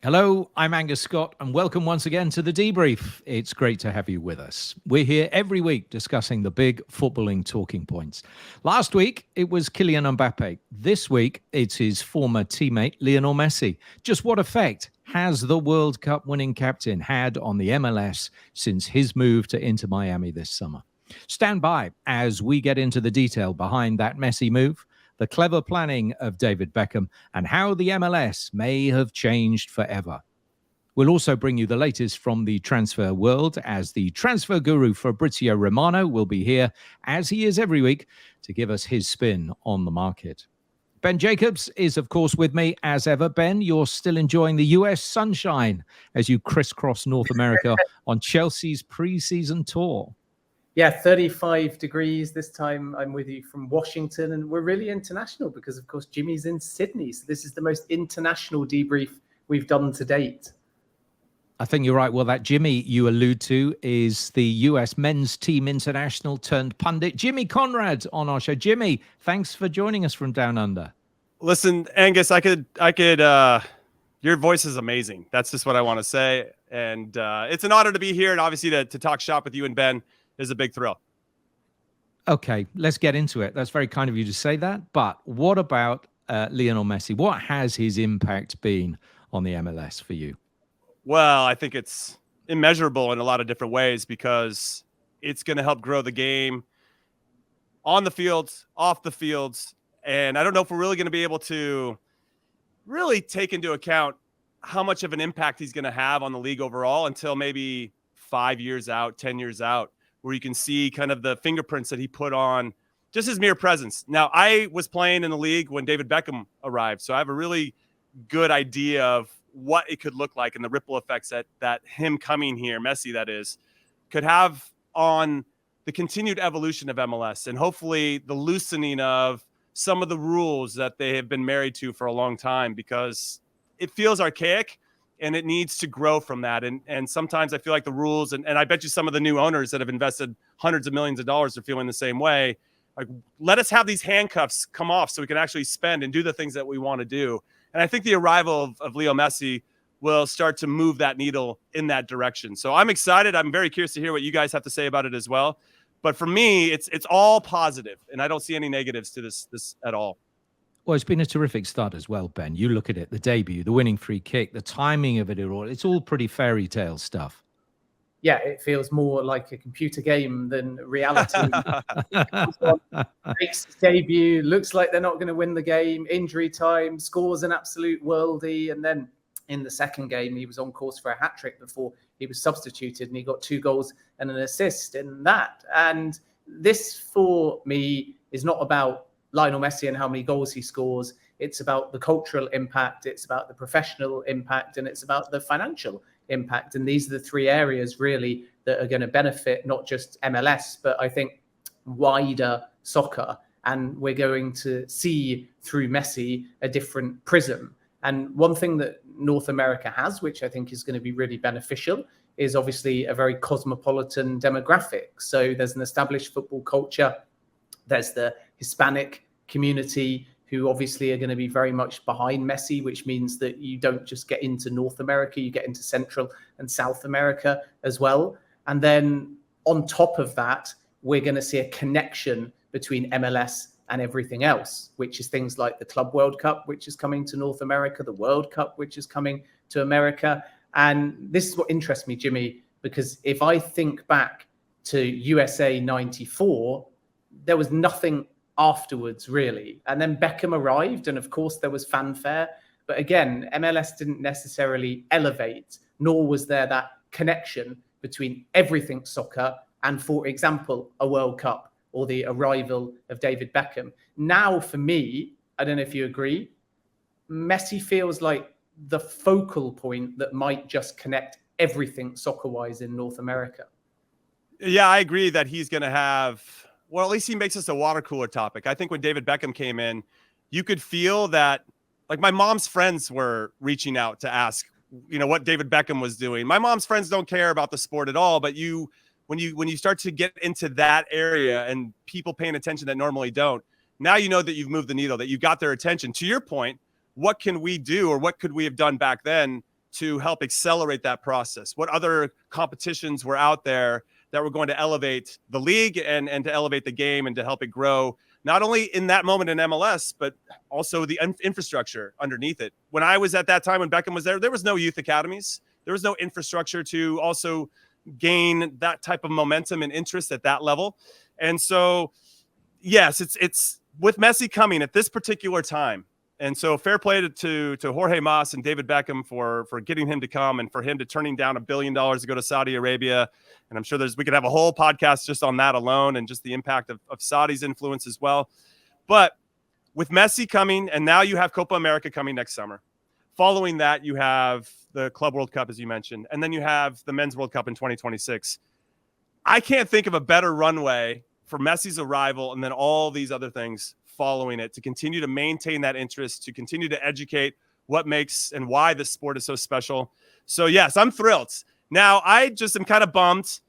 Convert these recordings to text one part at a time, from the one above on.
Hello, I'm Angus Scott, and welcome once again to the Debrief. It's great to have you with us. We're here every week discussing the big footballing talking points. Last week, it was Kylian Mbappe. This week, it's his former teammate, Lionel Messi. Just what effect has the World Cup winning captain had on the MLS since his move to Inter Miami this summer? Stand by as we get into the detail behind that Messi move, the clever planning of David Beckham, and how the MLS may have changed forever. We'll also bring you the latest from the transfer world as the transfer guru Fabrizio Romano will be here, as he is every week, to give us his spin on the market. Ben Jacobs is, of course, with me as ever. Ben, you're still enjoying the US sunshine as you crisscross North America on Chelsea's pre-season tour. Yeah, 35 degrees this time. I'm with you from Washington, and we're really international because, of course, Jimmy's in Sydney. So this is the most international debrief we've done to date. I think you're right. Well, that Jimmy you allude to is the US men's team international turned pundit, Jimmy Conrad, on our show. Jimmy, thanks for joining us from down under. Listen, Angus, I could, your voice is amazing. That's just what I want to say. And it's an honor to be here. And obviously to talk shop with you and Ben is a big thrill. Okay, let's get into it. That's very kind of you to say that. But what about Lionel Messi? What has his impact been on the MLS for you? Well, I think it's immeasurable in a lot of different ways because it's going to help grow the game on the fields, off the fields. And I don't know if we're really going to be able to really take into account how much of an impact he's going to have on the league overall until maybe 5 years out, 10 years out, where you can see kind of the fingerprints that he put on just his mere presence. Now, I was playing in the league when David Beckham arrived, so I have a really good idea of what it could look like and the ripple effects that him coming here, Messi that is, could have on the continued evolution of MLS and hopefully the loosening of some of the rules that they have been married to for a long time, because it feels archaic and it needs to grow from that. And sometimes I feel like the rules, and I bet you some of the new owners that have invested hundreds of millions of dollars are feeling the same way. Like, let us have these handcuffs come off so we can actually spend and do the things that we want to do. And I think the arrival of Leo Messi will start to move that needle in that direction. So I'm excited. I'm very curious to hear what you guys have to say about it as well. But for me, it's all positive, and I don't see any negatives to this at all. Well, it's been a terrific start as well, Ben. You look at it, the debut, the winning free kick, the timing of it all. It's all pretty fairy tale stuff. Yeah, it feels more like a computer game than reality. Makes his debut, looks like they're not going to win the game, injury time, scores an absolute worldie, and then in the second game, he was on course for a hat-trick before he was substituted, and he got 2 goals and an assist in that. And this, for me, is not about Lionel Messi and how many goals he scores. It's about the cultural impact, it's about the professional impact, and it's about the financial impact. And these are the 3 areas, really, that are going to benefit not just MLS, but I think wider soccer. And we're going to see through Messi a different prism. And one thing that North America has, which I think is going to be really beneficial, is obviously a very cosmopolitan demographic. So there's an established football culture. There's the Hispanic community who obviously are going to be very much behind Messi, which means that you don't just get into North America, you get into Central and South America as well. And then on top of that, we're going to see a connection between MLS and everything else, which is things like the Club World Cup, which is coming to North America, the World Cup, which is coming to America. And this is what interests me, Jimmy, because if I think back to USA 94, there was nothing afterwards, really. And then Beckham arrived, and of course there was fanfare. But again, MLS didn't necessarily elevate, nor was there that connection between everything soccer and, for example, a World Cup or the arrival of David Beckham. Now, for me, I don't know if you agree, Messi feels like the focal point that might just connect everything soccer-wise in North America. Yeah, I agree that he's going to have, well, at least he makes us a water cooler topic. I think when David Beckham came in, you could feel that, like, my mom's friends were reaching out to ask, what David Beckham was doing. My mom's friends don't care about the sport at all, but when you start to get into that area and people paying attention that normally don't, now you know that you've moved the needle, that you got their attention. To your point, what can we do, or what could we have done back then to help accelerate that process? What other competitions were out there that were going to elevate the league and to elevate the game and to help it grow, not only in that moment in MLS, but also the infrastructure underneath it? When I was at that time, when Beckham was there was no youth academies. There was no infrastructure to also gain that type of momentum and interest at that level. And so, yes, it's with Messi coming at this particular time. And so fair play to Jorge Mas and David Beckham for getting him to come and for him to turning down $1 billion to go to Saudi Arabia. And I'm sure we could have a whole podcast just on that alone and just the impact of Saudi's influence as well. But with Messi coming, and now you have Copa America coming next summer. Following that, you have the Club World Cup, as you mentioned, and then you have the Men's World Cup in 2026. I can't think of a better runway for Messi's arrival and then all these other things following it to continue to maintain that interest, to continue to educate what makes and why this sport is so special. So, yes, I'm thrilled. Now, I just am kind of bummed.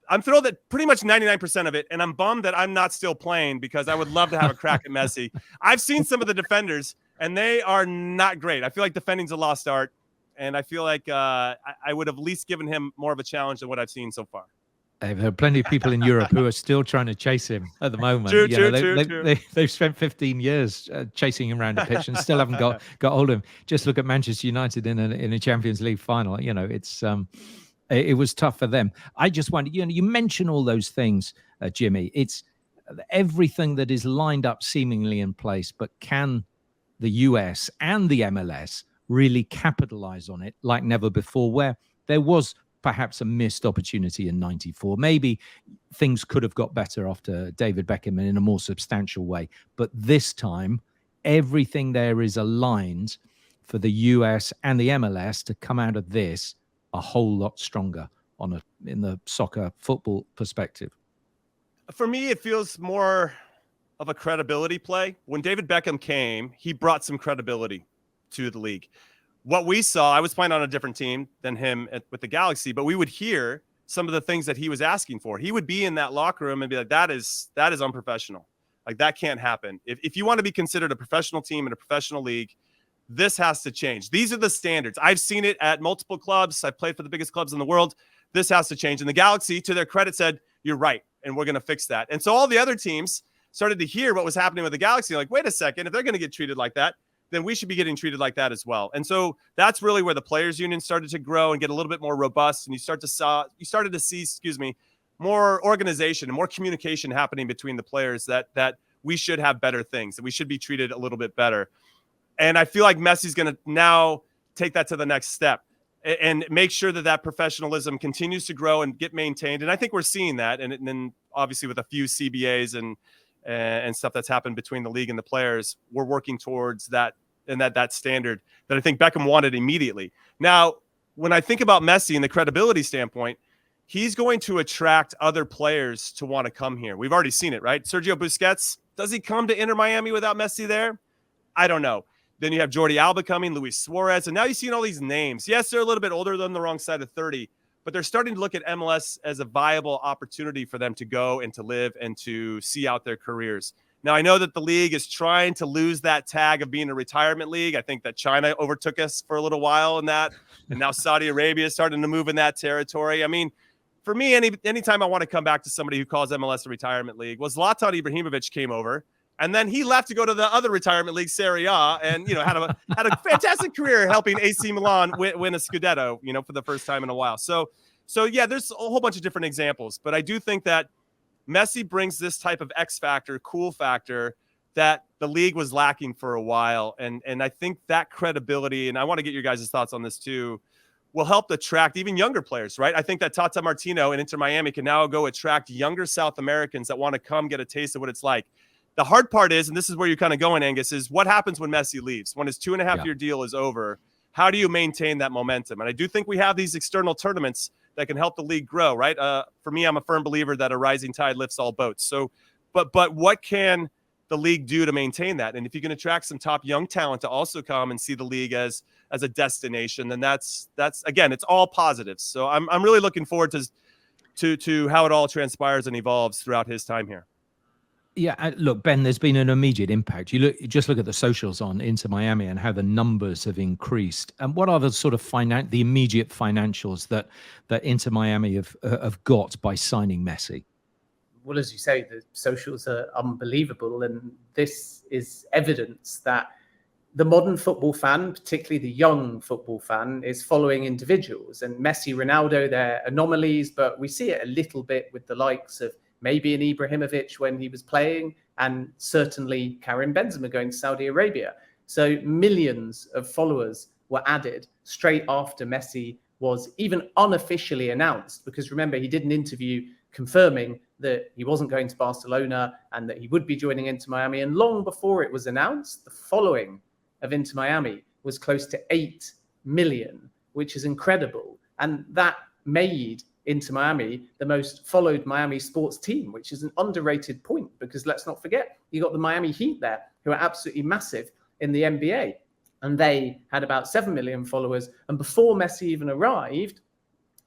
I'm thrilled at pretty much 99% of it, and I'm bummed that I'm not still playing because I would love to have a crack at Messi. I've seen some of the defenders, and they are not great. I feel like defending's a lost art, and I feel like I would have at least given him more of a challenge than what I've seen so far. There are plenty of people in Europe who are still trying to chase him at the moment. True. They've spent 15 years chasing him around the pitch and still haven't got hold of him. Just look at Manchester United in a Champions League final. It's it was tough for them. I just wonder, you mention all those things, Jimmy. It's everything that is lined up seemingly in place, but can the US and the MLS really capitalize on it like never before, where there was perhaps a missed opportunity in 94. Maybe things could have got better after David Beckham in a more substantial way. But this time, everything there is aligned for the US and the MLS to come out of this a whole lot stronger in the soccer football perspective. For me, it feels more of a credibility play. When David Beckham came, he brought some credibility to the league. What we saw, I was playing on a different team than him with the Galaxy, but we would hear some of the things that he was asking for. He would be in that locker room and be like, that is unprofessional. Like, that can't happen. If you want to be considered a professional team in a professional league, this has to change. These are the standards. I've seen it at multiple clubs. I've played for the biggest clubs in the world. This has to change. And the Galaxy, to their credit, said, you're right, and we're going to fix that. And so all the other teams started to hear what was happening with the Galaxy. Like, wait a second, if they're going to get treated like that, then we should be getting treated like that as well. And so that's really where the players union started to grow and get a little bit more robust. And you started to see, more organization and more communication happening between the players that we should have better things, that we should be treated a little bit better. And I feel like Messi's going to now take that to the next step and make sure that professionalism continues to grow and get maintained. And I think we're seeing that. And then obviously with a few CBAs and stuff that's happened between the league and the players, we're working towards that and that standard that I think Beckham wanted immediately. Now, when I think about Messi and the credibility standpoint, he's going to attract other players to want to come here. We've already seen it, right? Sergio Busquets, does he come to Inter Miami without Messi there? I don't know. Then you have Jordi Alba coming, Luis Suarez, and now you've seen all these names. Yes, they're a little bit older than the wrong side of 30, but they're starting to look at MLS as a viable opportunity for them to go and to live and to see out their careers. Now, I know that the league is trying to lose that tag of being a retirement league. I think that China overtook us for a little while in that, and now Saudi Arabia is starting to move in that territory. I mean, for me, anytime I want to come back to somebody who calls MLS a retirement league, was Zlatan Ibrahimovic came over, and then he left to go to the other retirement league, Serie A, and had a fantastic career helping AC Milan win a Scudetto, for the first time in a while. So yeah, there's a whole bunch of different examples, but I do think that Messi brings this type of X factor, cool factor that the league was lacking for a while. And I think that credibility, and I want to get your guys' thoughts on this too, will help attract even younger players, right? I think that Tata Martino in Inter Miami can now go attract younger South Americans that want to come get a taste of what it's like. The hard part is, and this is where you're kind of going, Angus, is what happens when Messi leaves, when his 2.5-year deal is over. How do you maintain that momentum? And I do think we have these external tournaments that can help the league grow, right? For me, I'm a firm believer that a rising tide lifts all boats. So, but what can the league do to maintain that? And if you can attract some top young talent to also come and see the league as a destination, then that's again, it's all positives. So I'm really looking forward to how it all transpires and evolves throughout his time here. Yeah, look, Ben, there's been an immediate impact. You just look at the socials on Inter Miami and how the numbers have increased. And what are the sort of the immediate financials that Inter Miami have got by signing Messi? Well, as you say, the socials are unbelievable, and this is evidence that the modern football fan, particularly the young football fan, is following individuals. And Messi, Ronaldo, they're anomalies, but we see it a little bit with the likes of maybe an Ibrahimovic when he was playing, and certainly Karim Benzema going to Saudi Arabia. So millions of followers were added straight after Messi was even unofficially announced, because remember, he did an interview confirming that he wasn't going to Barcelona and that he would be joining Inter Miami. And long before it was announced, the following of Inter Miami was close to 8 million, which is incredible. And that made Inter Miami the most followed Miami sports team, which is an underrated point, because let's not forget, you got the Miami Heat there, who are absolutely massive in the NBA. And they had about 7 million followers. And before Messi even arrived,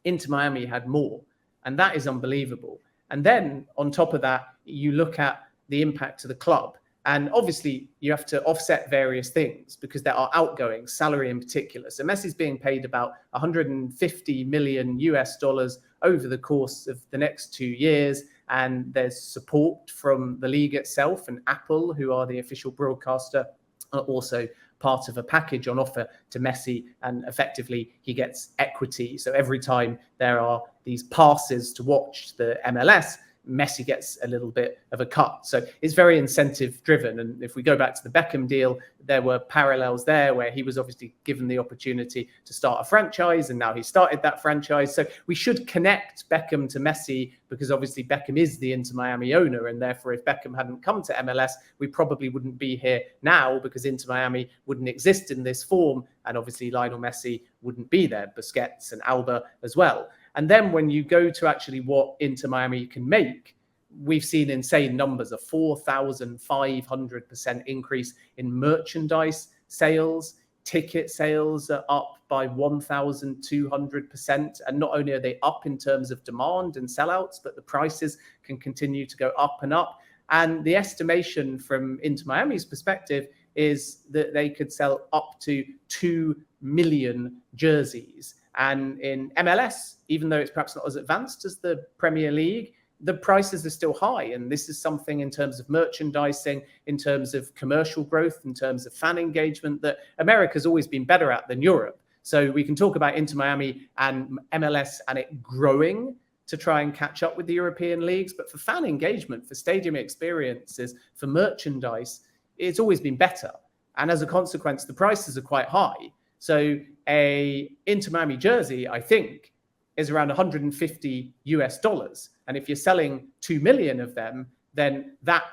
Inter Miami had more. And that is unbelievable. And then on top of that, you look at the impact to the club. And obviously, you have to offset various things because there are outgoings, salary in particular. So Messi's being paid about 150 million US dollars over the course of the next 2 years. And there's support from the league itself, and Apple, who are the official broadcaster, are also part of a package on offer to Messi, and effectively he gets equity. So every time there are these passes to watch the MLS, Messi gets a little bit of a cut. So it's very incentive driven. And if we go back to the Beckham deal, there were parallels there where he was obviously given the opportunity to start a franchise, and now he started that franchise. So we should connect Beckham to Messi, because obviously Beckham is the Inter Miami owner. And therefore, if Beckham hadn't come to MLS, we probably wouldn't be here now, because Inter Miami wouldn't exist in this form. And obviously Lionel Messi wouldn't be there, Busquets and Alba as well. And then when you go to actually what Inter Miami can make, we've seen insane numbers, a 4,500% increase in merchandise sales. Ticket sales are up by 1,200%. And not only are they up in terms of demand and sellouts, but the prices can continue to go up and up. And the estimation from Inter Miami's perspective is that they could sell up to 2 million jerseys. And in MLS, even though it's perhaps not as advanced as the Premier League, the prices are still high. And this is something in terms of merchandising, in terms of commercial growth, in terms of fan engagement, that America's always been better at than Europe. So we can talk about Inter Miami and MLS and it growing to try and catch up with the European leagues. But for fan engagement, for stadium experiences, for merchandise, it's always been better. And as a consequence, the prices are quite high. So a Inter Miami jersey, I think, is around 150 US dollars. And if you're selling 2 million of them, then that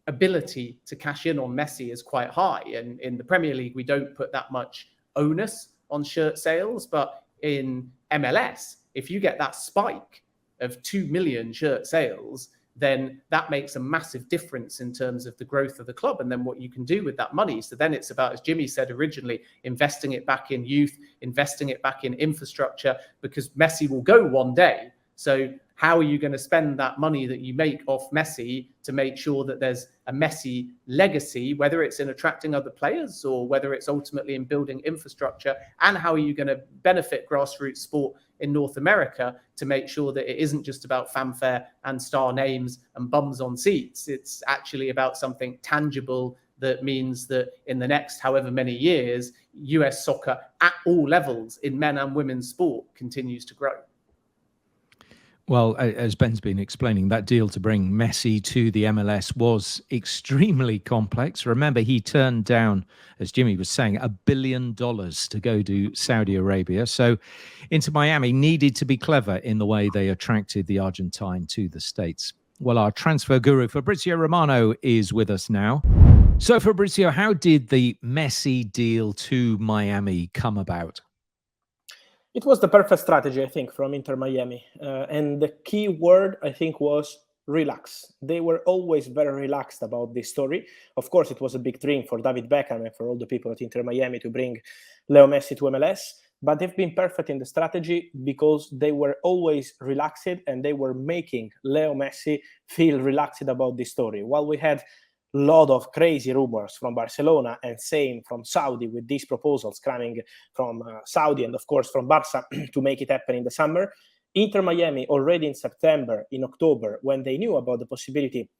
ability to cash in on Messi is quite high. And in the Premier League, we don't put that much onus on shirt sales. But in MLS, if you get that spike of 2 million shirt sales, then that makes a massive difference in terms of the growth of the club and then what you can do with that money. So then it's about, as Jimmy said originally, investing it back in youth, investing it back in infrastructure, because Messi will go one day. So how are you going to spend that money that you make off Messi to make sure that there's a Messi legacy, whether it's in attracting other players or whether it's ultimately in building infrastructure? And how are you going to benefit grassroots sport in North America to make sure that it isn't just about fanfare and star names and bums on seats? It's actually about something tangible that means that in the next however many years, US soccer at all levels in men and women's sport continues to grow. Well, as Ben's been explaining, that deal to bring Messi to the MLS was extremely complex. Remember, he turned down, as Jimmy was saying, $1 billion to go to Saudi Arabia. So Inter Miami needed to be clever in the way they attracted the Argentine to the States. Well, our transfer guru, Fabrizio Romano, is with us now. So, Fabrizio, how did the Messi deal to Miami come about? It was the perfect strategy, I think, from Inter Miami. And the key word, I think, was relax. They were always very relaxed about this story. Of course, it was a big dream for David Beckham and for all the people at Inter Miami to bring Leo Messi to MLS. but they've been perfect in the strategy because they were always relaxed and they were making Leo Messi feel relaxed about this story. While we had a lot of crazy rumors from Barcelona and same from Saudi with these proposals coming from Saudi and of course from Barca to make it happen in the summer, Inter Miami already in September, in October, when they knew about the possibility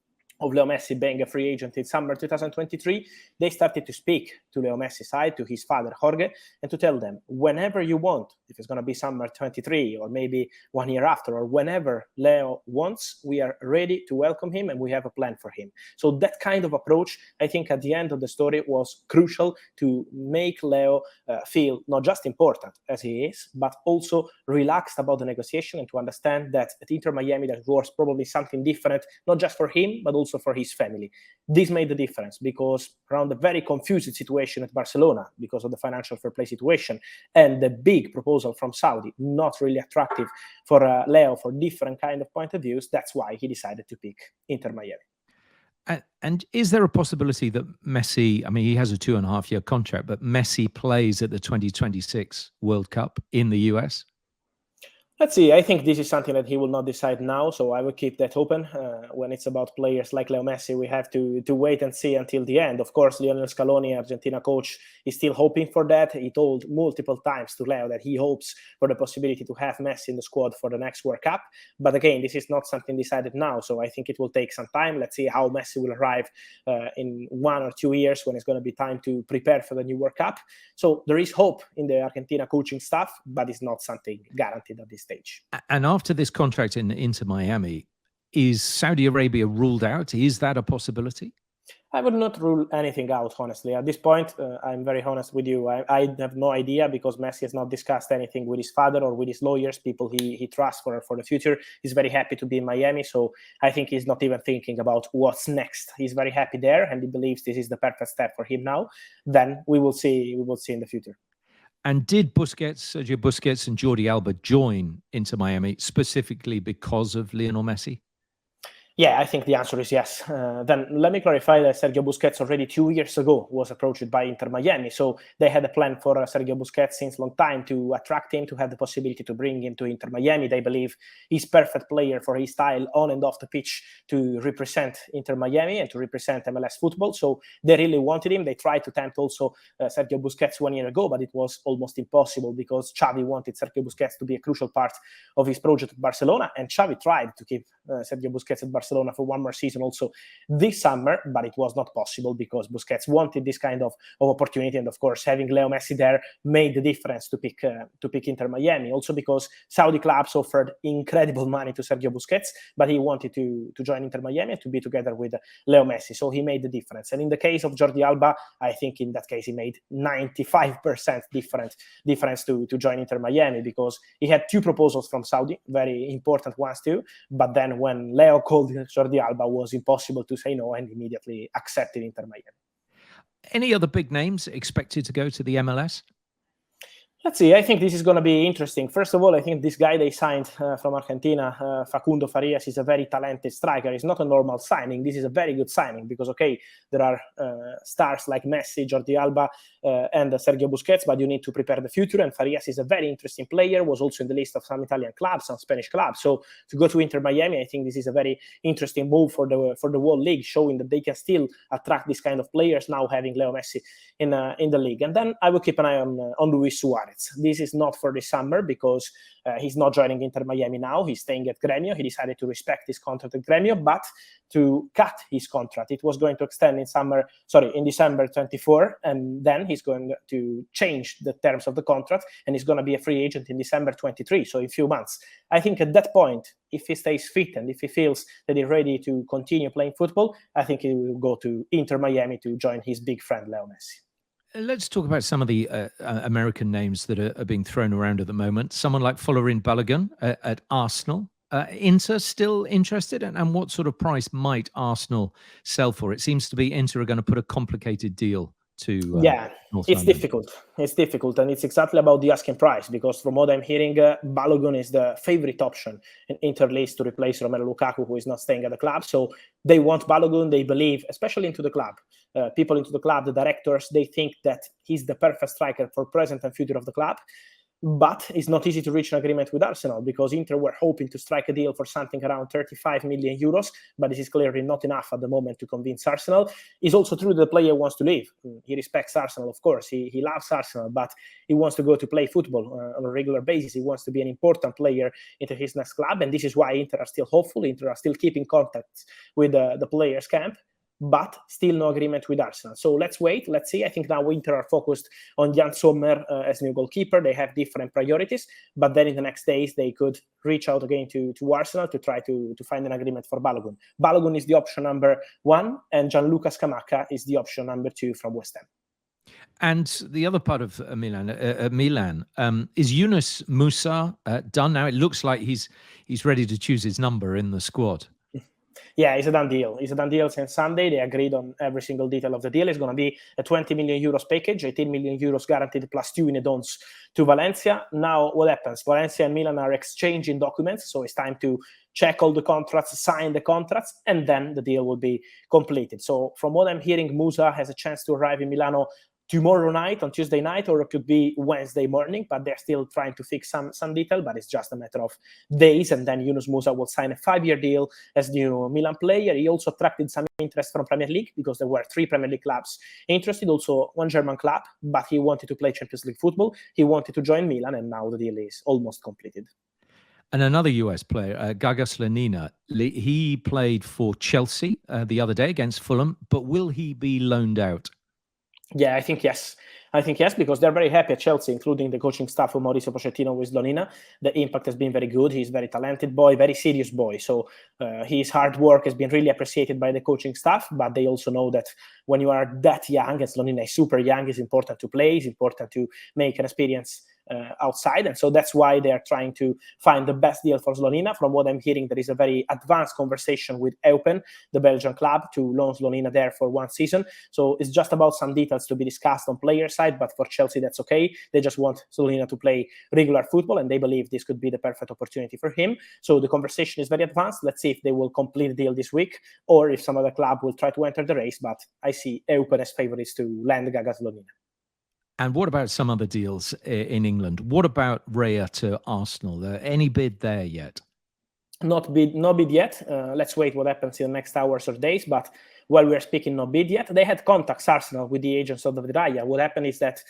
of Leo Messi being a free agent in summer 2023, they started to speak to Leo Messi's side, to his father, Jorge, and to tell them, whenever you want, if it's going to be summer 23 or maybe 1 year after, or whenever Leo wants, we are ready to welcome him and we have a plan for him. So that kind of approach, I think at the end of the story was crucial to make Leo feel not just important as he is, but also relaxed about the negotiation and to understand that at Inter Miami that was probably something different, not just for him, but also for his family. This made the difference because around the very confused situation at Barcelona because of the financial fair play situation and the big proposal from Saudi, not really attractive for Leo for different kind of point of views, that's why he decided to pick Inter Miami. And is there a possibility that Messi, I mean, he has a 2.5-year contract, but Messi plays at the 2026 World Cup in the US? Let's see. I think this is something that he will not decide now, so I will keep that open. When it's about players like Leo Messi, we have to wait and see until the end. Of course, Lionel Scaloni, Argentina coach, is still hoping for that. He told multiple times to Leo that he hopes for the possibility to have Messi in the squad for the next World Cup. But again, this is not something decided now, so I think it will take some time. Let's see how Messi will arrive in 1 or 2 years when it's going to be time to prepare for the new World Cup. So there is hope in the Argentina coaching staff, but it's not something guaranteed at this stage. And after this contract into Miami, is Saudi Arabia ruled out? Is that a possibility? I would not rule anything out, honestly. At this point, I'm very honest with you. I have no idea because Messi has not discussed anything with his father or with his lawyers, people he trusts for the future. He's very happy to be in Miami, so I think he's not even thinking about what's next. He's very happy there, and he believes this is the perfect step for him now. Then we will see. We will see in the future. And did Sergio Busquets and Jordi Alba join Inter Miami specifically because of Lionel Messi? Yeah, I think the answer is yes. Then let me clarify that Sergio Busquets already 2 years ago was approached by Inter Miami. So they had a plan for Sergio Busquets since long time to attract him, to have the possibility to bring him to Inter Miami. They believe he's perfect player for his style on and off the pitch to represent Inter Miami and to represent MLS football. So they really wanted him. They tried to tempt also Sergio Busquets 1 year ago, but it was almost impossible because Xavi wanted Sergio Busquets to be a crucial part of his project at Barcelona. And Xavi tried to keep Sergio Busquets at Barcelona for one more season also this summer, but it was not possible because Busquets wanted this kind of opportunity, and of course having Leo Messi there made the difference to pick Inter Miami. Also because Saudi clubs offered incredible money to Sergio Busquets, but he wanted to join Inter Miami and to be together with Leo Messi, so he made the difference. And in the case of Jordi Alba, I think in that case he made 95% difference to join Inter Miami because he had 2 proposals from Saudi, very important ones too, but then when Leo called Jordi Alba, was impossible to say no and immediately accepted Inter Miami. Any other big names expected to go to the MLS? Let's see. I think this is going to be interesting. First of all, I think this guy they signed from Argentina, Facundo Farias, is a very talented striker. It's not a normal signing. This is a very good signing because, okay, there are stars like Messi, Jordi Alba, and Sergio Busquets, but you need to prepare the future. And Farias is a very interesting player, was also in the list of some Italian clubs, some Spanish clubs. So to go to Inter Miami, I think this is a very interesting move for the whole league, showing that they can still attract this kind of players now having Leo Messi in the league. And then I will keep an eye on Luis Suarez. This is not for the summer because he's not joining Inter Miami now. He's staying at Gremio. He decided to respect his contract at Gremio, but to cut his contract. It was going to extend in December 24, and then he's going to change the terms of the contract, and he's going to be a free agent in December 23, so in a few months. I think at that point, if he stays fit and if he feels that he's ready to continue playing football, I think he will go to Inter Miami to join his big friend, Leo Messi. Let's talk about some of the American names that are being thrown around at the moment. Someone like Folarin Balogun at Arsenal. Inter still interested? And what sort of price might Arsenal sell for? It seems to be Inter are going to put a complicated deal to North it's London. difficult, and it's exactly about the asking price, because from what I'm hearing, Balogun is the favorite option in Inter list to replace Romelu Lukaku, who is not staying at the club. So they want Balogun. They believe, especially into the club, people into the club, the directors, they think that he's the perfect striker for present and future of the club. But it's not easy to reach an agreement with Arsenal because Inter were hoping to strike a deal for something around 35 million euros, but this is clearly not enough at the moment to convince Arsenal. It's also true that the player wants to leave. He respects Arsenal, of course. He loves Arsenal, but he wants to go to play football on a regular basis. He wants to be an important player into his next club, and this is why Inter are still hopeful. Inter are still keeping contacts with the players' camp, but still no agreement with Arsenal. So let's wait. Let's see. I think now Inter are focused on Jan Sommer as new goalkeeper. They have different priorities, but then in the next days, they could reach out again to Arsenal to try to find an agreement for Balogun. Balogun is the option number 1, and Gianluca Scamacca is the option number 2 from West Ham. And the other part of Milan is Yunus Musa done now? It looks like he's ready to choose his number in the squad. Yeah, it's a done deal. It's a done deal since Sunday. They agreed on every single detail of the deal. It's going to be a 20 million euros package, 18 million euros guaranteed plus 2 in add-ons to Valencia. Now, what happens? Valencia and Milan are exchanging documents, so it's time to check all the contracts, sign the contracts, and then the deal will be completed. So from what I'm hearing, Musa has a chance to arrive in Milano tomorrow night, on Tuesday night, or it could be Wednesday morning, but they're still trying to fix some detail, but it's just a matter of days, and then Yunus Musa will sign a 5-year deal as new Milan player. He also attracted some interest from Premier League because there were 3 Premier League clubs interested, also 1 German club, but he wanted to play Champions League football. He wanted to join Milan, and now the deal is almost completed. And another US player, Gagas Lanina, he played for Chelsea the other day against Fulham, but will he be loaned out? Yeah, I think yes. Because they're very happy at Chelsea, including the coaching staff of Mauricio Pochettino with Lanina. The impact has been very good. He's a very talented boy, very serious boy. So his hard work has been really appreciated by the coaching staff, but they also know that when you are that young, as Lanina is super young, it's important to play, it's important to make an experience outside, and so that's why they are trying to find the best deal for Slonina. From what I'm hearing, there is a very advanced conversation with Eupen, the Belgian club, to loan Slonina there for 1 season. So it's just about some details to be discussed on player side, but for Chelsea, that's okay. They just want Slonina to play regular football, and they believe this could be the perfect opportunity for him. So the conversation is very advanced. Let's see if they will complete the deal this week, or if some other club will try to enter the race, but I see Eupen as favorites to land Gagas Slonina. And what about some other deals in England? What about Raya to Arsenal? Any bid there yet? No bid yet. Let's wait what happens in the next hours or days. But while we are speaking, no bid yet. They had contacts, Arsenal, with the agents of Raya. What happened is that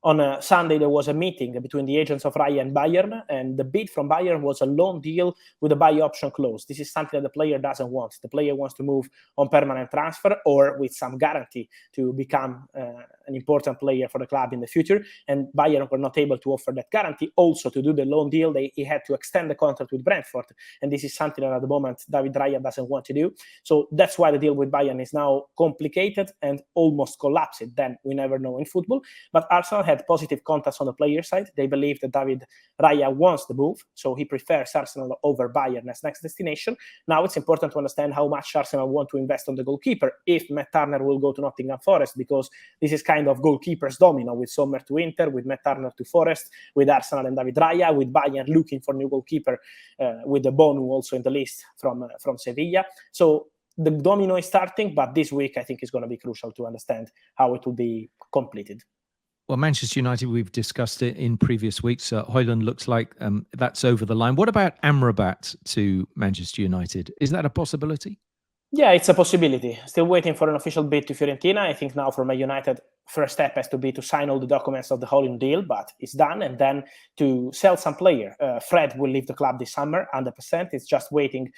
on Sunday, there was a meeting between the agents of Raya and Bayern, and the bid from Bayern was a loan deal with a buy option clause. This is something that the player doesn't want. The player wants to move on permanent transfer or with some guarantee to become an important player for the club in the future, and Bayern were not able to offer that guarantee. Also, to do the loan deal, he had to extend the contract with Brentford, and this is something that at the moment David Raya doesn't want to do. So that's why the deal with Bayern is now complicated and almost collapsed. Then we never know in football, but Arsenal had positive contacts on the player side. They believe that David Raya wants the move, so he prefers Arsenal over Bayern as next destination. Now it's important to understand how much Arsenal want to invest on the goalkeeper, if Matt Turner will go to Nottingham Forest, because this is kind of goalkeepers domino, with Sommer to Inter, with Matt Turner to Forest, with Arsenal and David Raya, with Bayern looking for new goalkeeper, with the Bonu also in the list from Sevilla. So the domino is starting, but this week I think is going to be crucial to understand how it will be completed. Well, Manchester United, we've discussed it in previous weeks. Højlund looks like that's over the line. What about Amrabat to Manchester United? Is that a possibility? Yeah, it's a possibility. Still waiting for an official bid to Fiorentina. I think now for Man United, first step has to be to sign all the documents of the Højlund deal, but it's done. And then to sell some player. Fred will leave the club this summer, 100%. It's just waiting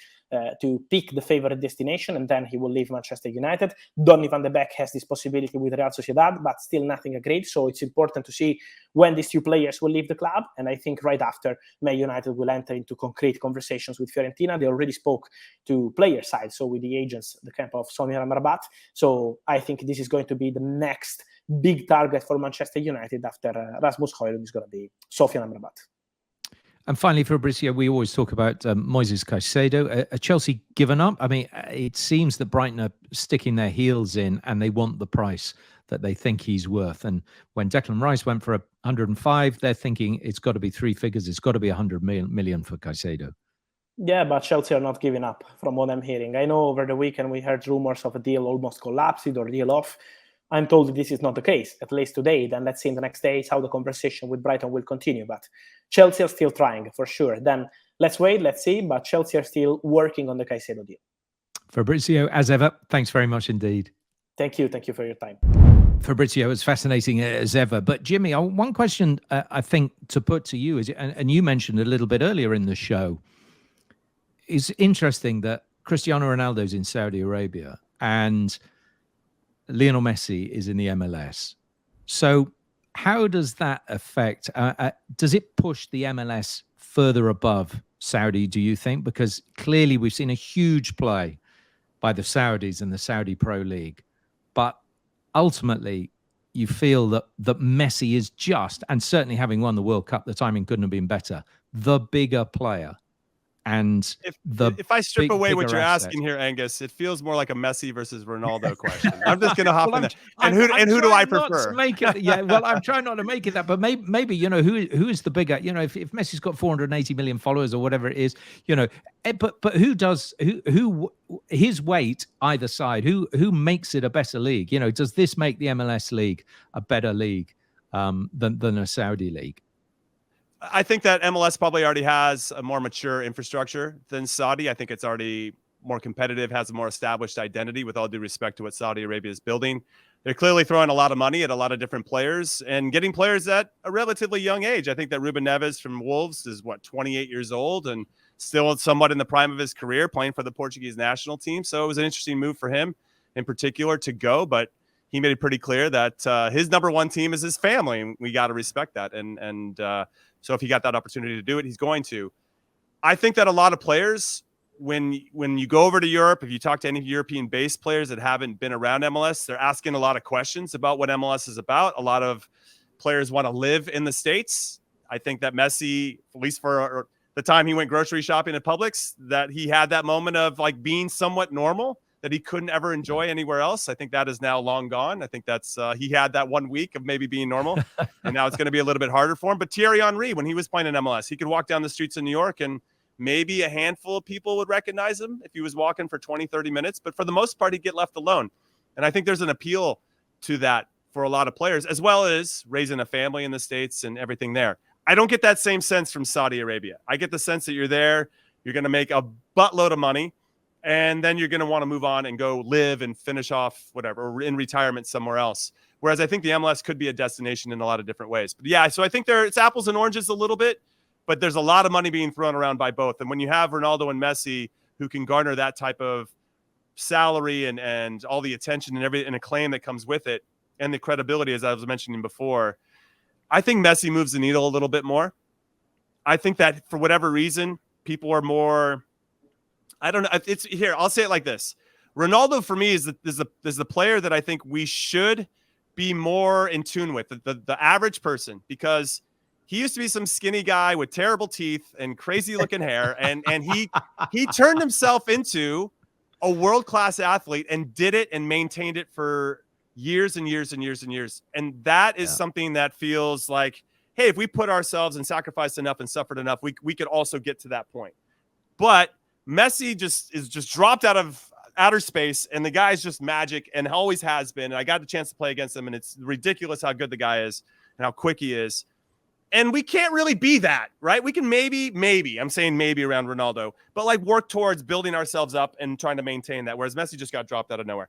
to pick the favorite destination, and then he will leave Manchester United. Donny van de Beek has this possibility with Real Sociedad, but still nothing agreed. So it's important to see when these two players will leave the club. And I think right after, Man United will enter into concrete conversations with Fiorentina. They already spoke to player side, so with the agents, the camp of Sofyan and Amrabat. So I think this is going to be the next big target for Manchester United after Rasmus Højlund is going to be Sofyan and Amrabat. And finally, Fabrizio, we always talk about Moises Caicedo. Are Chelsea given up? I mean, it seems that Brighton are sticking their heels in and they want the price that they think he's worth. And when Declan Rice went for 105, they're thinking it's got to be 3 figures. It's got to be 100 million for Caicedo. Yeah, but Chelsea are not giving up from what I'm hearing. I know over the weekend we heard rumors of a deal almost collapsing or deal off. I'm told that this is not the case, at least today. Then let's see in the next days how the conversation with Brighton will continue. But Chelsea are still trying, for sure. Then let's wait, let's see. But Chelsea are still working on the Casado deal. Fabrizio, as ever, thanks very much indeed. Thank you for your time. Fabrizio, it's fascinating as ever. But Jimmy, one question I think to put to you is, and you mentioned a little bit earlier in the show, it's interesting that Cristiano Ronaldo's in Saudi Arabia and Lionel Messi is in the MLS. So how does that affect, does it push the MLS further above Saudi, do you think? Because clearly we've seen a huge play by the Saudis and the Saudi Pro League. But ultimately, you feel that Messi is just, and certainly having won the World Cup, the timing couldn't have been better, the bigger player. And if I strip away what you're asking here, Angus, it feels more like a Messi versus Ronaldo question. I'm just going to hop in there. And who do I prefer? Make it, yeah, well, I'm trying not to make it that, but maybe you know, who is the bigger? You know, if Messi's got 480 million followers or whatever it is, you know, but who his weight either side? Who makes it a better league? You know, does this make the MLS league a better league than a Saudi league? I think that MLS probably already has a more mature infrastructure than Saudi. I think it's already more competitive, has a more established identity, with all due respect to what Saudi Arabia is building. They're clearly throwing a lot of money at a lot of different players and getting players at a relatively young age. I think that Ruben Neves from Wolves is 28 years old and still somewhat in the prime of his career, playing for the Portuguese national team. So it was an interesting move for him in particular to go, but he made it pretty clear that his number one team is his family, and we got to respect that. And so if he got that opportunity to do it, he's going to. I think that a lot of players, when you go over to Europe, if you talk to any European-based players that haven't been around MLS, they're asking a lot of questions about what MLS is about. A lot of players want to live in the States. I think that Messi, at least for the time he went grocery shopping at Publix, that he had that moment of like being somewhat normal that he couldn't ever enjoy anywhere else. I think that is now long gone. I think that's he had that 1 week of maybe being normal, and now it's going to be a little bit harder for him. But Thierry Henry, when he was playing in MLS, he could walk down the streets of New York and maybe a handful of people would recognize him if he was walking for 20, 30 minutes. But for the most part, he'd get left alone. And I think there's an appeal to that for a lot of players, as well as raising a family in the States and everything there. I don't get that same sense from Saudi Arabia. I get the sense that you're there, you're going to make a buttload of money, and then you're going to want to move on and go live and finish off whatever, or in retirement somewhere else. Whereas I think the MLS could be a destination in a lot of different ways. But yeah, so I think it's apples and oranges a little bit, but there's a lot of money being thrown around by both. And when you have Ronaldo and Messi who can garner that type of salary and all the attention and acclaim that comes with it, and the credibility, as I was mentioning before, I think Messi moves the needle a little bit more. I think that for whatever reason, people are more, I don't know. It's here. I'll say it like this. Ronaldo for me is the player that I think we should be more in tune with, the average person, because he used to be some skinny guy with terrible teeth and crazy looking hair. And he turned himself into a world-class athlete and did it and maintained it for years and years and years and years. And that is something that feels like, hey, if we put ourselves and sacrificed enough and suffered enough, we could also get to that point. But Messi is just dropped out of outer space, and the guy is just magic and always has been. And I got the chance to play against him, and it's ridiculous how good the guy is and how quick he is. And we can't really be that, right? We can maybe, I'm saying maybe around Ronaldo, but like work towards building ourselves up and trying to maintain that, whereas Messi just got dropped out of nowhere.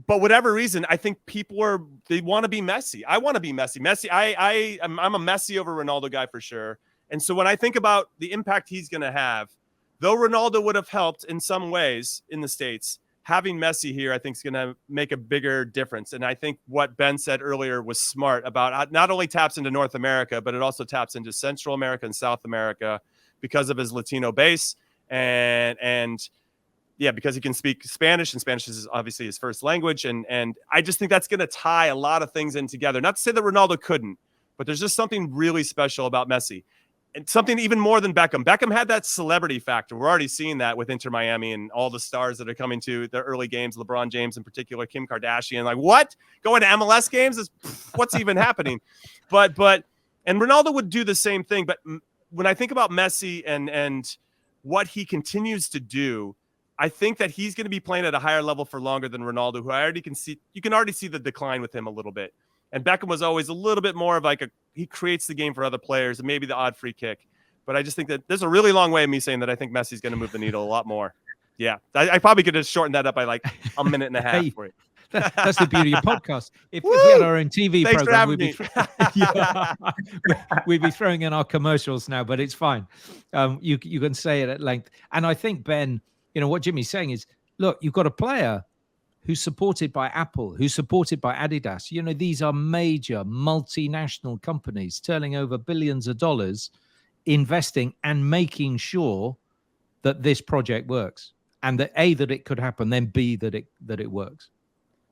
But whatever reason, I think they want to be Messi. I want to be Messi. I'm a Messi over Ronaldo guy for sure. And so when I think about the impact he's going to have, though Ronaldo would have helped in some ways in the States, having Messi here, I think, is going to make a bigger difference. And I think what Ben said earlier was smart about not only taps into North America, but it also taps into Central America and South America because of his Latino base. And yeah, because he can speak Spanish, and Spanish is obviously his first language. And I just think that's going to tie a lot of things in together. Not to say that Ronaldo couldn't, but there's just something really special about Messi. And something even more than Beckham. Beckham had that celebrity factor. We're already seeing that with Inter Miami and all the stars that are coming to the early games, LeBron James in particular, Kim Kardashian. Like, what? Going to MLS games? What's even happening? And Ronaldo would do the same thing. But when I think about Messi and what he continues to do, I think that he's going to be playing at a higher level for longer than Ronaldo, who you can already see the decline with him a little bit. And Beckham was always a little bit more of like he creates the game for other players and maybe the odd free kick. But I just think that there's a really long way of me saying that I think Messi's going to move the needle a lot more. Yeah, I probably could have shortened that up by like a minute and a half for you. That's the beauty of podcasts. If we had our own TV Thanks program, we'd be throwing in our commercials now, but it's fine. You can say it at length. And I think, Ben, what Jimmy's saying is, look, you've got a player who's supported by Apple, who's supported by Adidas. These are major multinational companies turning over billions of dollars, investing and making sure that this project works, and that A, that it could happen, then B, that it works.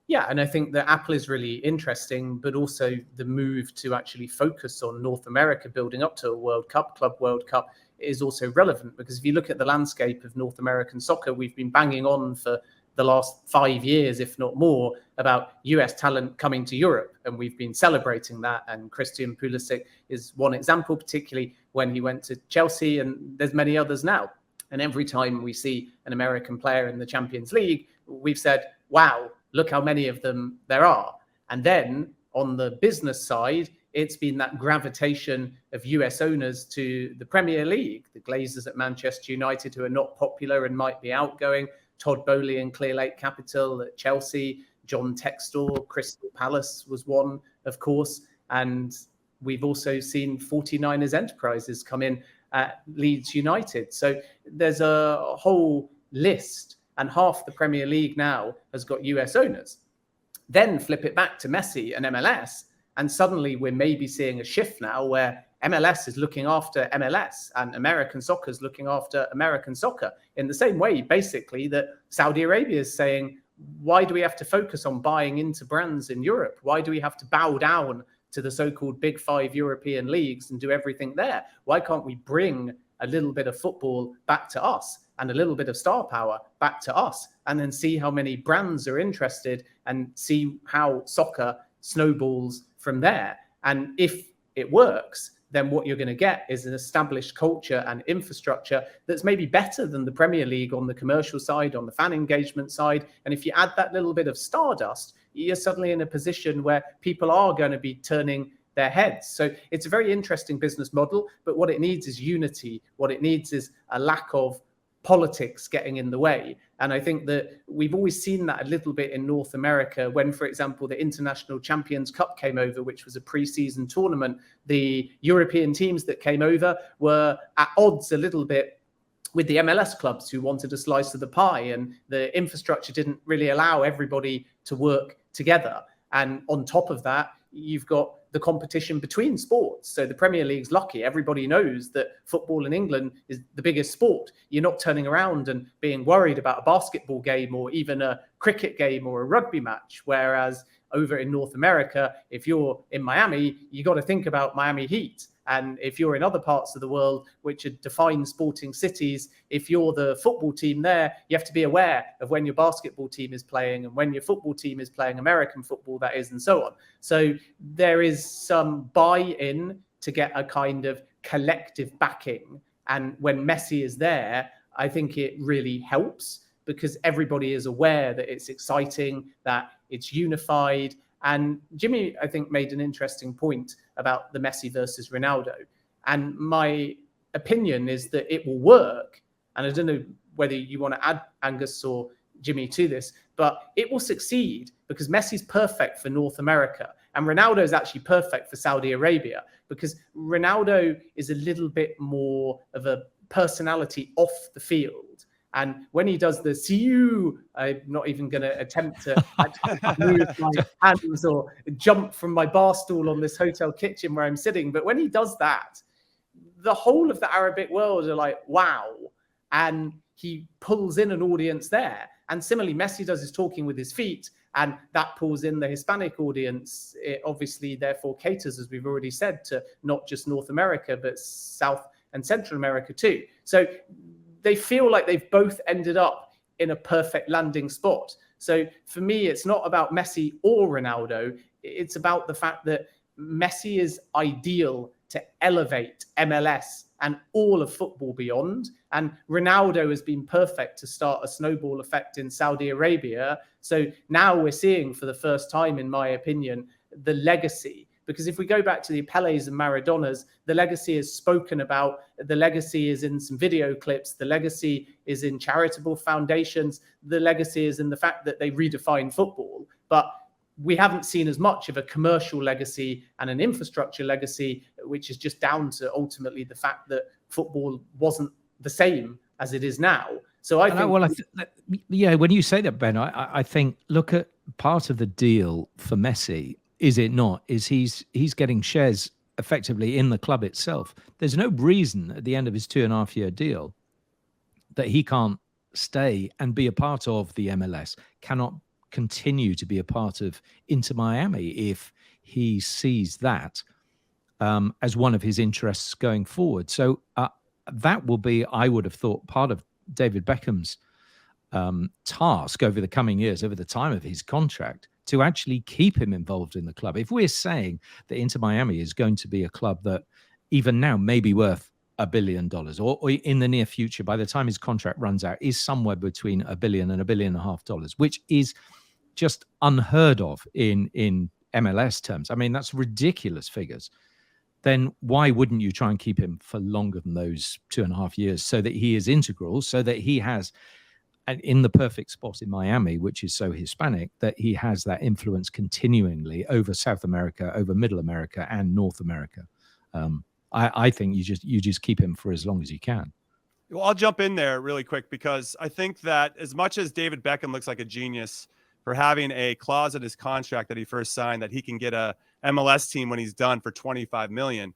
Yeah, and I think that Apple is really interesting, but also the move to actually focus on North America building up to a World Cup, Club World Cup, is also relevant, because if you look at the landscape of North American soccer, we've been banging on for the last 5 years, if not more, about US talent coming to Europe. And we've been celebrating that. And Christian Pulisic is one example, particularly when he went to Chelsea, and there's many others now. And every time we see an American player in the Champions League, we've said, wow, look how many of them there are. And then on the business side, it's been that gravitation of US owners to the Premier League. The Glazers at Manchester United, who are not popular and might be outgoing. Todd Boehly and Clear Lake Capital at Chelsea. John Textor, Crystal Palace was one, of course. And we've also seen 49ers Enterprises come in at Leeds United. So there's a whole list, and half the Premier League now has got US owners. Then flip it back to Messi and MLS, and suddenly we're maybe seeing a shift now where MLS is looking after MLS and American soccer is looking after American soccer, in the same way, basically, that Saudi Arabia is saying, why do we have to focus on buying into brands in Europe? Why do we have to bow down to the so-called Big Five European leagues and do everything there? Why can't we bring a little bit of football back to us and a little bit of star power back to us, and then see how many brands are interested and see how soccer snowballs from there? And if it works, then what you're going to get is an established culture and infrastructure that's maybe better than the Premier League on the commercial side, on the fan engagement side. And if you add that little bit of stardust, you're suddenly in a position where people are going to be turning their heads. So it's a very interesting business model, but what it needs is unity. What it needs is a lack of politics getting in the way. And I think that we've always seen that a little bit in North America when, for example, the International Champions Cup came over, which was a pre-season tournament. The European teams that came over were at odds a little bit with the MLS clubs who wanted a slice of the pie, and the infrastructure didn't really allow everybody to work together. And on top of that, you've got the competition between sports. So the Premier League's lucky. Everybody knows that football in England is the biggest sport. You're not turning around and being worried about a basketball game or even a cricket game or a rugby match. Whereas over in North America, if you're in Miami, you got to think about Miami Heat. And if you're in other parts of the world, which are defined sporting cities, if you're the football team there, you have to be aware of when your basketball team is playing and when your football team is playing, American football, that is, and so on. So there is some buy-in to get a kind of collective backing. And when Messi is there, I think it really helps because everybody is aware that it's exciting, that it's unified. And Jimmy, I think, made an interesting point about the Messi versus Ronaldo. And my opinion is that it will work. And I don't know whether you want to add Angus or Jimmy to this, but it will succeed because Messi's perfect for North America. And Ronaldo is actually perfect for Saudi Arabia because Ronaldo is a little bit more of a personality off the field. And when he does the see you, I'm not even going to attempt to move my hands or jump from my bar stool on this hotel kitchen where I'm sitting. But when he does that, the whole of the Arabic world are like, wow. And he pulls in an audience there. And similarly, Messi does his talking with his feet, and that pulls in the Hispanic audience. It obviously, therefore, caters, as we've already said, to not just North America, but South and Central America too. So they feel like they've both ended up in a perfect landing spot. So for me, it's not about Messi or Ronaldo. It's about the fact that Messi is ideal to elevate MLS and all of football beyond. And Ronaldo has been perfect to start a snowball effect in Saudi Arabia. So now we're seeing for the first time, in my opinion, the legacy. Because if we go back to the Pelés and Maradonas, the legacy is spoken about. The legacy is in some video clips. The legacy is in charitable foundations. The legacy is in the fact that they redefine football. But we haven't seen as much of a commercial legacy and an infrastructure legacy, which is just down to ultimately the fact that football wasn't the same as it is now. So I think... yeah, when you say that, Ben, I think, look at part of the deal for Messi, is it not, is he's getting shares effectively in the club itself. There's no reason at the end of his 2.5-year deal that he can't stay and be a part of the MLS, cannot continue to be a part of Inter Miami if he sees that as one of his interests going forward. So that will be, I would have thought, part of David Beckham's task over the coming years, over the time of his contract, to actually keep him involved in the club. If we're saying that Inter Miami is going to be a club that even now may be worth $1 billion, or in the near future, by the time his contract runs out, is somewhere between $1 billion and $1.5 billion, which is just unheard of in MLS terms. I mean, that's ridiculous figures. Then why wouldn't you try and keep him for longer than those 2.5 years, so that he is integral, so that he has, in the perfect spot in Miami, which is so Hispanic, that he has that influence continuingly over South America, over Middle America, and North America. I think you just keep him for as long as you can. Well, I'll jump in there really quick, because I think that as much as David Beckham looks like a genius for having a clause in his contract that he first signed that he can get a MLS team when he's done for $25 million,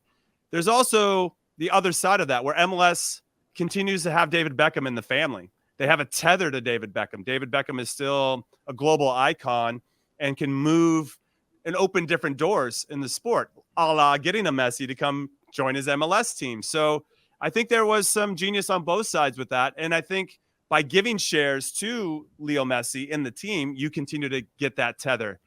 there's also the other side of that, where MLS continues to have David Beckham in the family. They have a tether to David Beckham. David Beckham is still a global icon and can move and open different doors in the sport, a la getting a Messi to come join his MLS team. So I think there was some genius on both sides with that. And I think by giving shares to Leo Messi in the team, you continue to get that tether.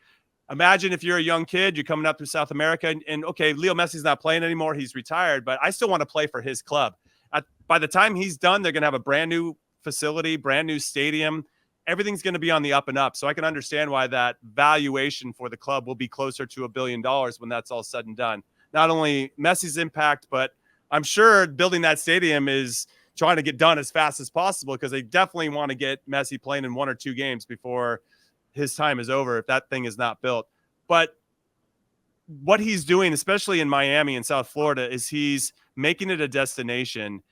Imagine if you're a young kid, you're coming up through South America, and okay, Leo Messi's not playing anymore, he's retired, but I still want to play for his club. By the time he's done, they're going to have a brand new facility, brand new stadium. Everything's going to be on the up and up. So I can understand why that valuation for the club will be closer to $1 billion when that's all said and done. Not only Messi's impact, but I'm sure building that stadium is trying to get done as fast as possible, because they definitely want to get Messi playing in 1 or 2 games before his time is over, if that thing is not built. But what he's doing, especially in Miami and South Florida, is he's making it a destination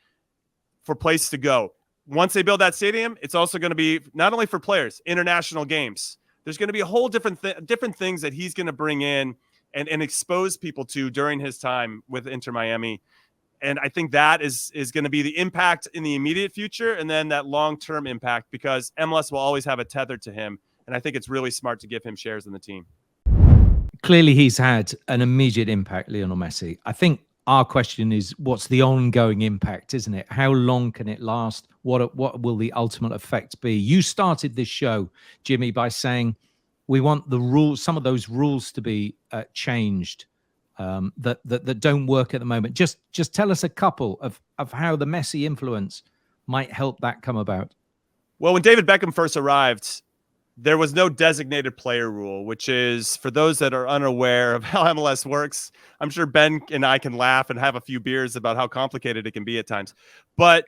for place to go. Once they build that stadium, it's also going to be not only for players, international games. There's going to be a whole different things that he's going to bring in and expose people to during his time with Inter Miami. And I think that is going to be the impact in the immediate future, and then that long-term impact, because MLS will always have a tether to him. And I think it's really smart to give him shares in the team. Clearly, he's had an immediate impact, Lionel Messi. I think our question is, what's the ongoing impact, isn't it? How long can it last? What will the ultimate effect be? You started this show, Jimmy, by saying we want the rules, some of those rules to be changed that don't work at the moment. Just tell us a couple of how the Messi influence might help that come about. Well, when David Beckham first arrived, there was no designated player rule, which is, for those that are unaware of how MLS works, I'm sure Ben and I can laugh and have a few beers about how complicated it can be at times. But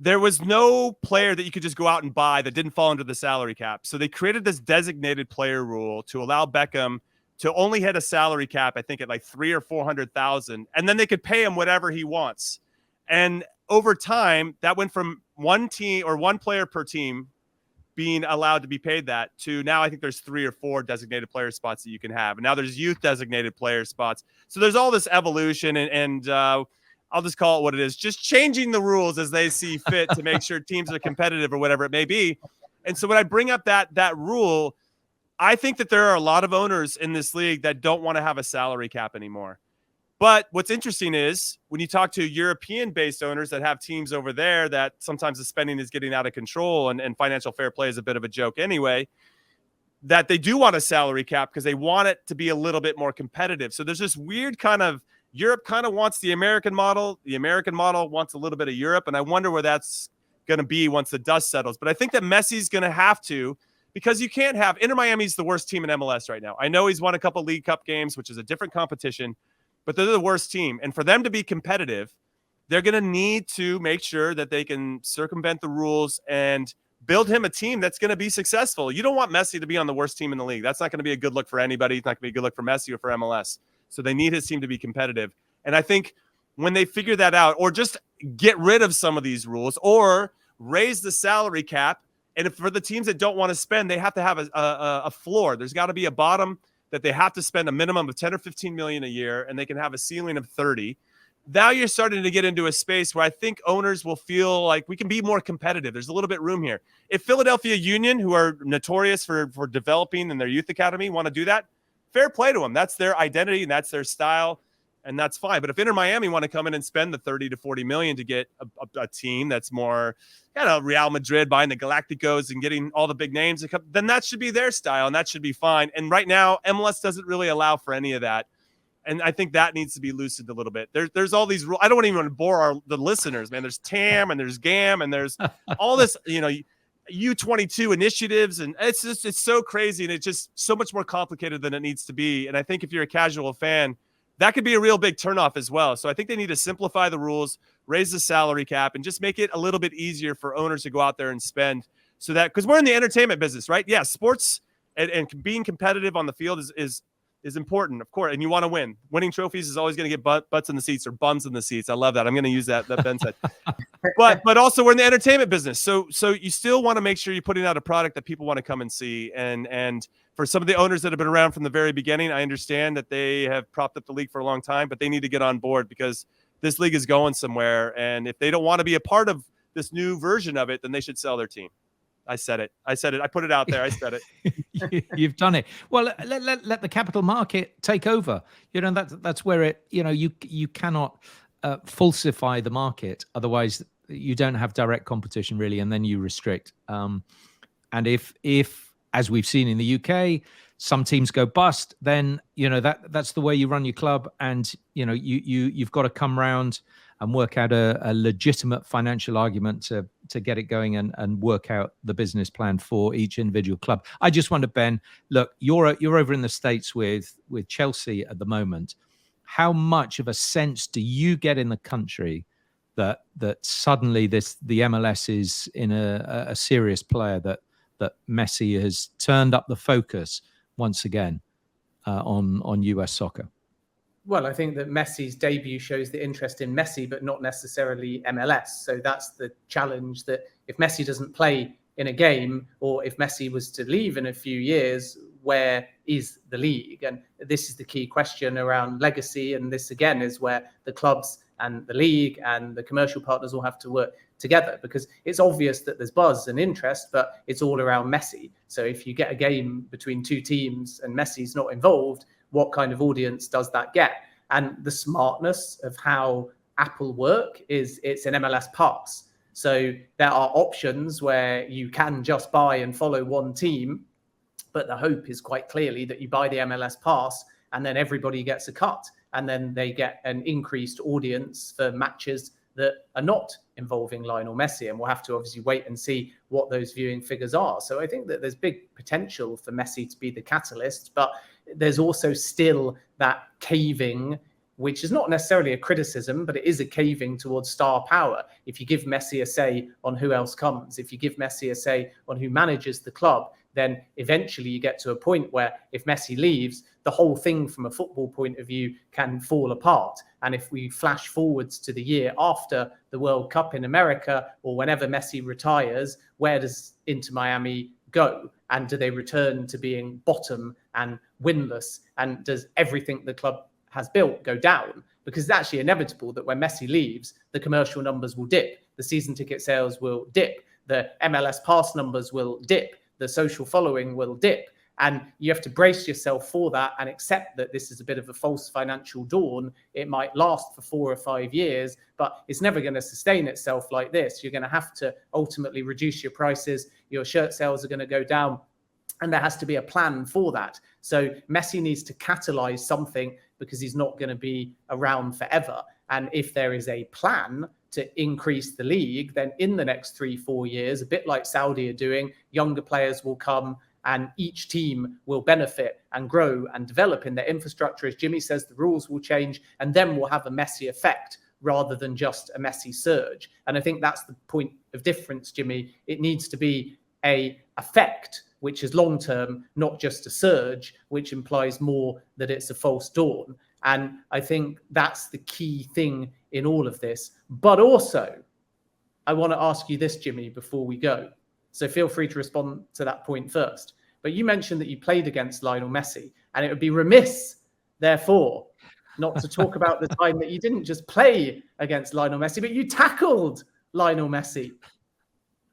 there was no player that you could just go out and buy that didn't fall under the salary cap. So they created this designated player rule to allow Beckham to only hit a salary cap, I think at like 300,000 or 400,000, and then they could pay him whatever he wants. And over time, that went from one team or one player per team being allowed to be paid that to now I think there's 3 or 4 designated player spots that you can have. And now there's youth designated player spots. So there's all this evolution, and I'll just call it what it is, just changing the rules as they see fit to make sure teams are competitive or whatever it may be. And so when I bring up that rule, I think that there are a lot of owners in this league that don't want to have a salary cap anymore. But what's interesting is when you talk to European-based owners that have teams over there that sometimes the spending is getting out of control, and financial fair play is a bit of a joke anyway, that they do want a salary cap because they want it to be a little bit more competitive. So there's this weird kind of Europe kind of wants the American model. The American model wants a little bit of Europe, and I wonder where that's going to be once the dust settles. But I think that Messi's going to have to, because you can't have Inter Miami's the worst team in MLS right now. I know he's won a couple League Cup games, which is a different competition, but they're the worst team. And for them to be competitive, they're going to need to make sure that they can circumvent the rules and build him a team that's going to be successful. You don't want Messi to be on the worst team in the league. That's not going to be a good look for anybody. It's not going to be a good look for Messi or for MLS. So they need his team to be competitive. And I think when they figure that out, or just get rid of some of these rules, or raise the salary cap, and if for the teams that don't want to spend, they have to have a floor. There's got to be a bottom that they have to spend a minimum of 10 or 15 million a year, and they can have a ceiling of 30. Now you're starting to get into a space where I think owners will feel like we can be more competitive. There's a little bit room here. If Philadelphia Union, who are notorious for developing in their youth academy, want to do that, fair play to them. That's their identity and that's their style, and that's fine. But if Inter Miami want to come in and spend the 30 to 40 million to get a team that's more, Real Madrid buying the Galacticos and getting all the big names, then that should be their style and that should be fine. And right now, MLS doesn't really allow for any of that. And I think that needs to be loosened a little bit. There's all these rules. I don't even want to bore the listeners, man. There's TAM and there's GAM and there's all this, U22 initiatives. And it's so crazy. And it's just so much more complicated than it needs to be. And I think if you're a casual fan, that could be a real big turnoff as well. So I think they need to simplify the rules, raise the salary cap, and just make it a little bit easier for owners to go out there and spend, so that, because we're in the entertainment business, right? Yeah, sports and being competitive on the field is important, of course, and you want to win. Winning trophies is always going to get butts in the seats or bums in the seats. I love that. I'm going to use that Ben said. But also we're in the entertainment business. So you still want to make sure you're putting out a product that people want to come and see. And for some of the owners that have been around from the very beginning, I understand that they have propped up the league for a long time, but they need to get on board because this league is going somewhere. And if they don't want to be a part of this new version of it, then they should sell their team. I said it. I put it out there. I said it. You've done it. Well, let the capital market take over. That's where it. You cannot falsify the market. Otherwise, you don't have direct competition really, and then you restrict. And if as we've seen in the UK, some teams go bust, then that's the way you run your club, and you've got to come round and work out a legitimate financial argument to get it going and work out the business plan for each individual club. I just wonder, Ben, look, you're over in the States with Chelsea at the moment. How much of a sense do you get in the country that suddenly the MLS is in a serious player, that Messi has turned up the focus once again on US soccer? Well, I think that Messi's debut shows the interest in Messi, but not necessarily MLS. So that's the challenge, that if Messi doesn't play in a game, or if Messi was to leave in a few years, where is the league? And this is the key question around legacy. And this, again, is where the clubs and the league and the commercial partners all have to work together, because it's obvious that there's buzz and interest, but it's all around Messi. So if you get a game between two teams and Messi's not involved, what kind of audience does that get? And the smartness of how Apple work is it's an MLS pass. So there are options where you can just buy and follow one team, but the hope is quite clearly that you buy the MLS pass and then everybody gets a cut, and then they get an increased audience for matches that are not involving Lionel Messi. And we'll have to obviously wait and see what those viewing figures are. So I think that there's big potential for Messi to be the catalyst, but there's also still that caving, which is not necessarily a criticism, but it is a caving towards star power. If you give Messi a say on who else comes, if you give Messi a say on who manages the club, then eventually you get to a point where if Messi leaves, the whole thing from a football point of view can fall apart. And if we flash forwards to the year after the World Cup in America, or whenever Messi retires, where does Inter Miami go? And do they return to being bottom and winless? And does everything the club has built go down? Because it's actually inevitable that when Messi leaves, the commercial numbers will dip, the season ticket sales will dip, the MLS pass numbers will dip, the social following will dip. And you have to brace yourself for that and accept that this is a bit of a false financial dawn. It might last for 4 or 5 years, but it's never going to sustain itself like this. You're going to have to ultimately reduce your prices. Your shirt sales are going to go down. And there has to be a plan for that. So Messi needs to catalyze something because he's not going to be around forever. And if there is a plan to increase the league, then in the next 3-4 years, a bit like Saudi are doing, younger players will come and each team will benefit and grow and develop in their infrastructure. As Jimmy says, the rules will change, and then we'll have a Messi effect rather than just a Messi surge. And I think that's the point of difference, Jimmy. It needs to be a effect, which is long-term, not just a surge, which implies more that it's a false dawn. And I think that's the key thing in all of this. But also, I want to ask you this, Jimmy, before we go. So feel free to respond to that point first. But you mentioned that you played against Lionel Messi, and it would be remiss, therefore, not to talk about the time that you didn't just play against Lionel Messi, but you tackled Lionel Messi.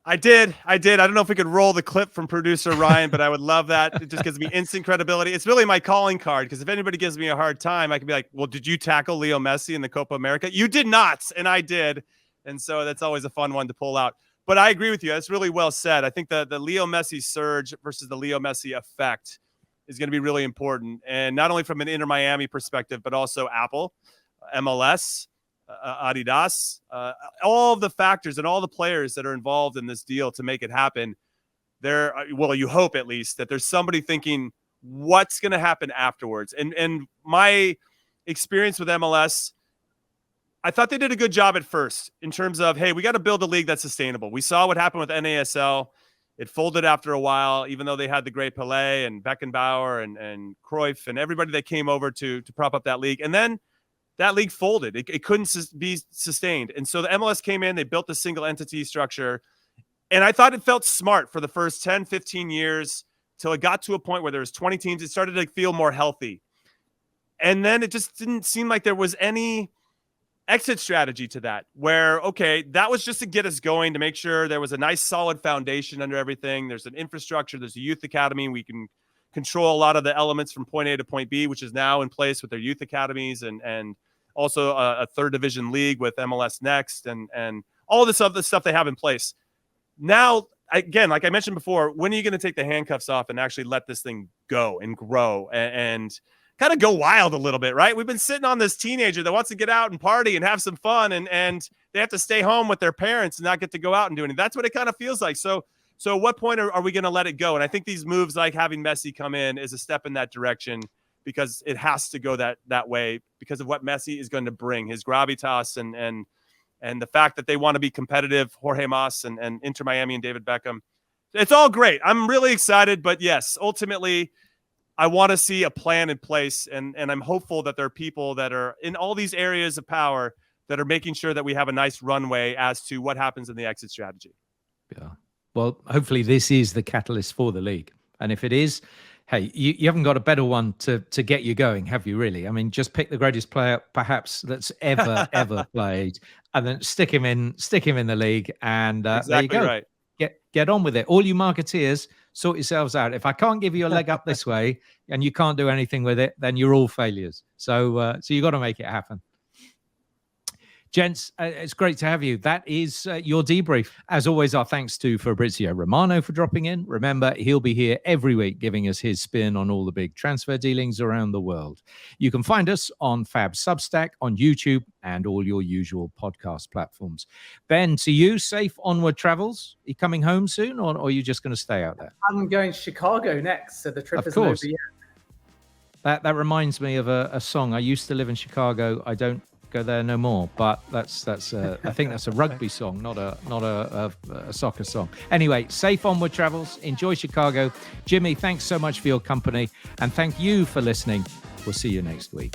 I did. I don't know if we could roll the clip from producer Ryan, but I would love that. It just gives me instant credibility. It's really my calling card, because if anybody gives me a hard time, I can be like, well, did you tackle Leo Messi in the Copa America? You did not, and I did. And so that's always a fun one to pull out. But I agree with you. That's really well said. I think the Leo Messi surge versus the Leo Messi effect is going to be really important. And not only from an Inter Miami perspective, but also Apple, MLS, Adidas, all of the factors and all the players that are involved in this deal to make it happen. Well, you hope at least that there's somebody thinking what's going to happen afterwards. And my experience with MLS, I thought they did a good job at first in terms of, hey, we got to build a league that's sustainable. We saw what happened with NASL. It folded after a while, even though they had the great Pelé and Beckenbauer and Cruyff and everybody that came over to prop up that league. And then that league folded. It couldn't be sustained. And so the MLS came in, they built a single entity structure. And I thought it felt smart for the first 10, 15 years till it got to a point where there was 20 teams. It started to feel more healthy. And then it just didn't seem like there was any exit strategy to that, where, okay, that was just to get us going, to make sure there was a nice solid foundation under everything. There's an infrastructure, there's a youth academy. We can control a lot of the elements from point A to point B, which is now in place with their youth academies and also a third division league with MLS Next and all this other stuff they have in place. Now, again, like I mentioned before, when are you going to take the handcuffs off and actually let this thing go and grow and kind of go wild a little bit, right? We've been sitting on this teenager that wants to get out and party and have some fun, and they have to stay home with their parents and not get to go out and do anything. That's what it kind of feels like. So at what point are we going to let it go? And I think these moves, like having Messi come in, is a step in that direction, because it has to go that way because of what Messi is going to bring, his gravitas and the fact that they want to be competitive, Jorge Mas and Inter Miami and David Beckham. It's all great. I'm really excited, but yes, ultimately, I want to see a plan in place, and I'm hopeful that there are people that are in all these areas of power that are making sure that we have a nice runway as to what happens in the exit strategy. Yeah. Well, hopefully this is the catalyst for the league. And if it is, hey, you haven't got a better one to get you going, have you really? I mean, just pick the greatest player perhaps that's ever played, and then stick him in the league, and exactly there you go. Right. Get on with it. All you marketeers, sort yourselves out. If I can't give you a leg up this way and you can't do anything with it, then you're all failures. So you got to make it happen. Gents, it's great to have you. That is your debrief. As always, our thanks to Fabrizio Romano for dropping in. Remember, he'll be here every week giving us his spin on all the big transfer dealings around the world. You can find us on Fab Substack, on YouTube, and all your usual podcast platforms. Ben, to you, safe onward travels. Are you coming home soon, or are you just going to stay out there? I'm going to Chicago next, so the trip isn't over yet. That reminds me of a song. I used to live in Chicago. I don't go there no more, but that's I think that's a rugby song, not a soccer song. Anyway, safe onward travels. Enjoy Chicago. Jimmy, thanks so much for your company, and thank you for listening. We'll see you next week.